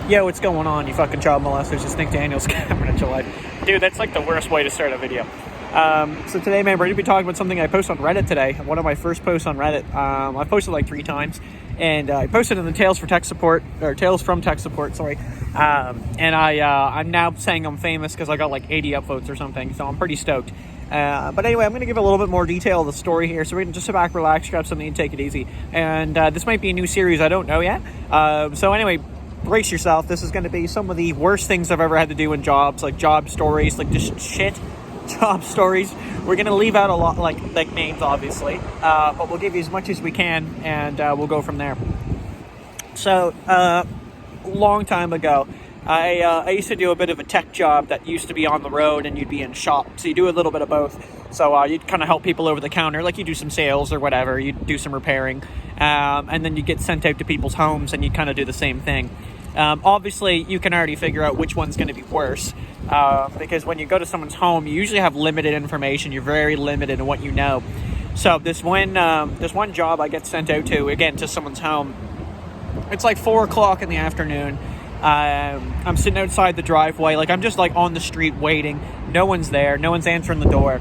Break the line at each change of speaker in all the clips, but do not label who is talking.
Yo, what's going on, you fucking child molesters? It's Nick Daniels coming at your life. Dude, that's like the worst way to start a video. So today, man, we're going to be talking about something I posted on Reddit today. One of my first posts on Reddit. I posted like 3 times. And I posted in the Tales from Tech Support, sorry. And I'm now saying I'm famous because I got like 80 upvotes or something. So I'm pretty stoked. But anyway, I'm going to give a little bit more detail of the story here. So we can just sit back, relax, grab something, and take it easy. And this might be a new series. I don't know yet. So anyway, brace yourself. This is going to be some of the worst things I've ever had to do in jobs, like job stories, like just shit job stories. We're going to leave out a lot, like names, obviously, but we'll give you as much as we can, and we'll go from there. So, long time ago, I used to do a bit of a tech job that used to be on the road, and you'd be in shop, so you do a little bit of both. So you'd kind of help people over the counter, like you do some sales or whatever, you do some repairing, and then you get sent out to people's homes, and you kind of do the same thing. Obviously, you can already figure out which one's going to be worse, because when you go to someone's home, you usually have limited information. You're very limited in what you know. So this one job I get sent out to, again, to someone's home. It's like 4 o'clock in the afternoon. I'm sitting outside the driveway, like I'm just like on the street waiting. No one's there. No one's answering the door.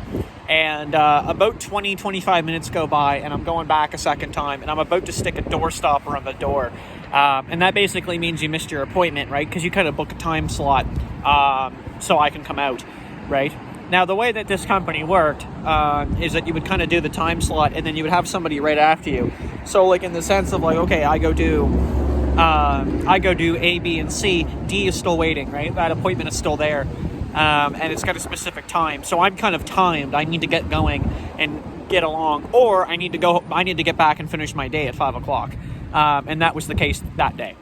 And about 20-25 minutes go by, and I'm going back a second time, and I'm about to stick a door stopper on the door. And that basically means you missed your appointment, right? Because you kind of book a time slot so I can come out, right? Now, the way that this company worked is that you would kind of do the time slot, and then you would have somebody right after you. So, like, in the sense of, like, okay, I go do A, B, and C. D is still waiting, right? That appointment is still there. And it's got a specific time. So I'm kind of timed. I need to get going and get along, or I need to get back and finish my day at 5 o'clock. And that was the case that day.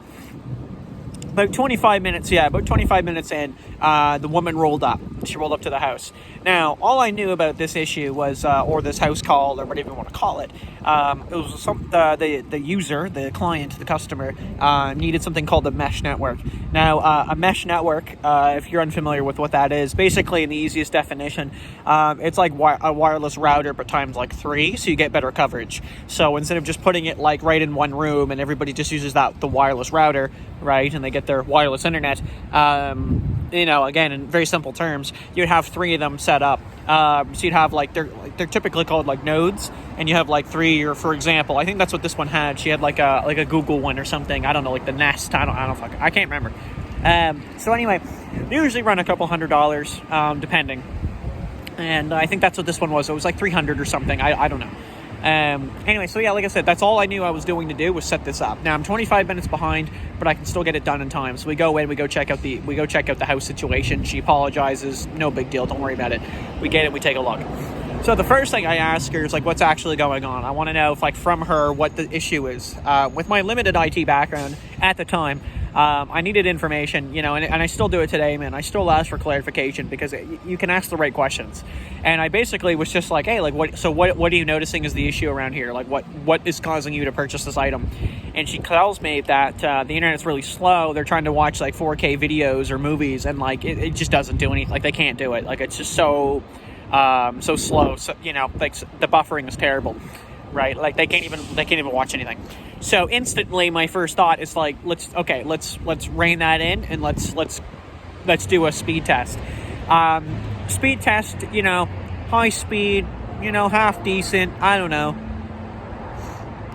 About 25 minutes in, the woman rolled up. She rolled up to the house. Now, all I knew about this issue was, or this house call, or whatever you want to call it, it was the user, the client, the customer, needed something called the mesh network. Now, a mesh network, if you're unfamiliar with what that is, basically in the easiest definition, it's like a wireless router, but times like 3, so you get better coverage. So instead of just putting it like right in one room and everybody just uses the wireless router, right, and they get their wireless internet, again, in very simple terms, you'd have 3 of them set up. So you'd have they're typically called like nodes, and you have like 3, or for example, I think that's what this one had. She had like a Google one or something. I don't know, like the Nest. I can't remember. So anyway, they usually run a couple $100, depending. And I think that's what this one was. It was like 300 or something. I don't know. Anyway, so yeah, like I said, that's all I knew I was doing to do was set this up. Now I'm 25 minutes behind, but I can still get it done in time. So we go in, we go check out the house situation. She apologizes, no big deal, don't worry about it. We get it, we take a look. So the first thing I ask her is like, what's actually going on? I want to know if like from her what the issue is. With my limited IT background at the time, I needed information, and I still do it today, man. I still ask for clarification because you can ask the right questions. And I basically was just like, hey, like, what are you noticing is the issue around here? Like, what is causing you to purchase this item? And she tells me that the internet's really slow. They're trying to watch like 4K videos or movies, and like it just doesn't do anything. Like they can't do it. Like it's just so slow. So like the buffering is terrible. Right, like they can't even watch anything. So instantly, my first thought is like, let's rein that in and let's do a speed test. Speed test, high speed, half decent. I don't know.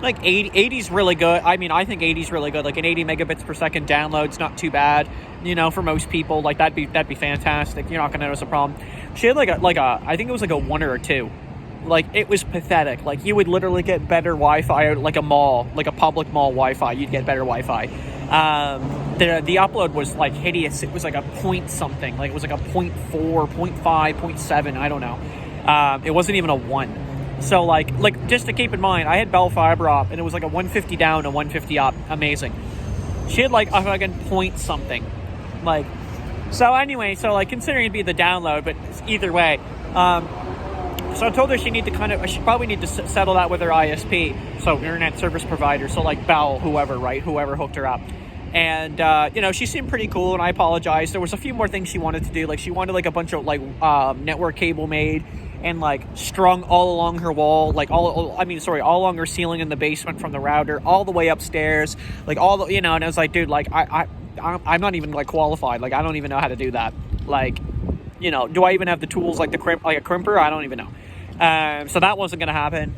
Like 80's really good. I mean, I think 80's really good. Like an 80 megabits per second download's not too bad. For most people, like that'd be fantastic. You're not gonna notice a problem. She had like a I think it was like a 1 or a 2. Like, it was pathetic. Like, you would literally get better Wi-Fi out like a mall, like a public mall Wi-Fi. You'd get better Wi-Fi. The upload was, like, hideous. It was like a point something. Like, it was like a 0.4, 0.5, 0.7. I don't know. It wasn't even a 1. So, like just to keep in mind, I had Bell Fiber Op, and it was like a 150 down and 150 up. Amazing. She had, like, a fucking point something. Like, so anyway, considering it'd be the download, but either way, so I told her she probably need to settle that with her ISP, so internet service provider, so like Bell, whoever hooked her up. And, she seemed pretty cool, and I apologized. There was a few more things she wanted to do. Like, she wanted like a bunch of like network cable made, and like strung all along her wall, like all along her ceiling in the basement from the router all the way upstairs, like all the, and I was like, dude, like I'm not even like qualified, like I don't even know how to do that, like, do I even have the tools, like a crimper? I don't even know. So that wasn't gonna happen.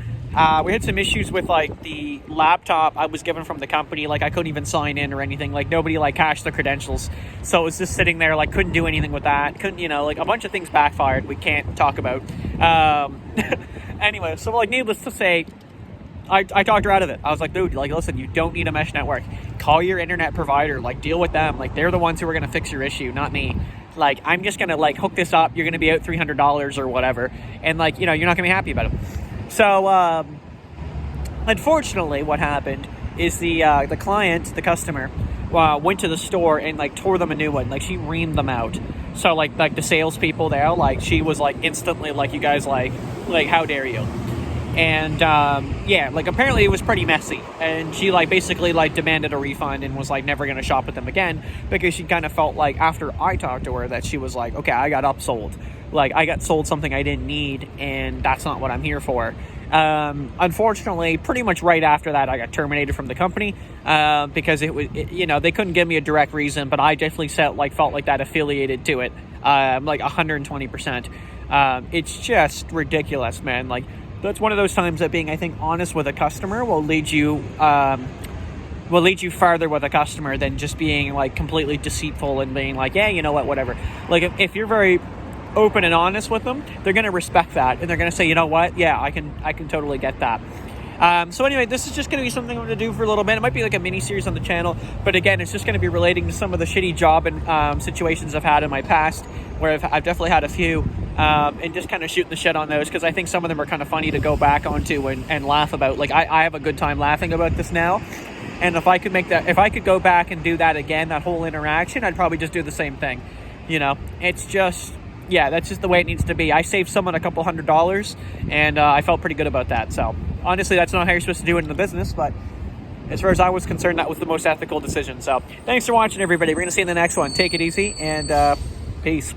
We had some issues with like the laptop I was given from the company. Like I couldn't even sign in or anything. Like nobody like cashed the credentials, so it was just sitting there. Like couldn't do anything with that. Couldn't, like a bunch of things backfired. We can't talk about. Anyway, so like needless to say, I talked her out of it. I was like, dude, like listen, you don't need a mesh network. Call your internet provider. Like deal with them. Like they're the ones who are gonna fix your issue, not me. Like I'm just gonna like hook this up. You're gonna be out $300 or whatever, and like you're not gonna be happy about it. So, unfortunately, what happened is the client, the customer, went to the store and like tore them a new one. Like she reamed them out. So like the salespeople there, like she was like instantly like, you guys like how dare you? And yeah, like apparently it was pretty messy. And she like basically like demanded a refund and was like never gonna shop with them again, because she kind of felt like after I talked to her that she was like, okay, I got upsold. Like I got sold something I didn't need, and that's not what I'm here for. Unfortunately, pretty much right after that, I got terminated from the company because it was, they couldn't give me a direct reason, but I definitely felt like that affiliated to it, like 120%. It's just ridiculous, man. Like that's one of those times that being, I think, honest with a customer will lead you farther with a customer than just being like completely deceitful and being like, yeah, you know what, whatever. Like if you're very open and honest with them, they're going to respect that, and they're going to say, you know what, yeah, I can totally get that. So anyway, this is just going to be something I'm going to do for a little bit. It might be like a mini series on the channel, but again, it's just going to be relating to some of the shitty job and situations I've had in my past, where I've definitely had a few, and just kind of shooting the shit on those, because I think some of them are kind of funny to go back onto and laugh about. Like I have a good time laughing about this now, and if I could go back and do that again, that whole interaction, I'd probably just do the same thing. It's just, yeah, that's just the way it needs to be. I saved someone a couple $100, and I felt pretty good about that. So honestly, that's not how you're supposed to do it in the business, but as far as I was concerned, that was the most ethical decision. So thanks for watching, everybody. We're going to see you in the next one. Take it easy, and peace.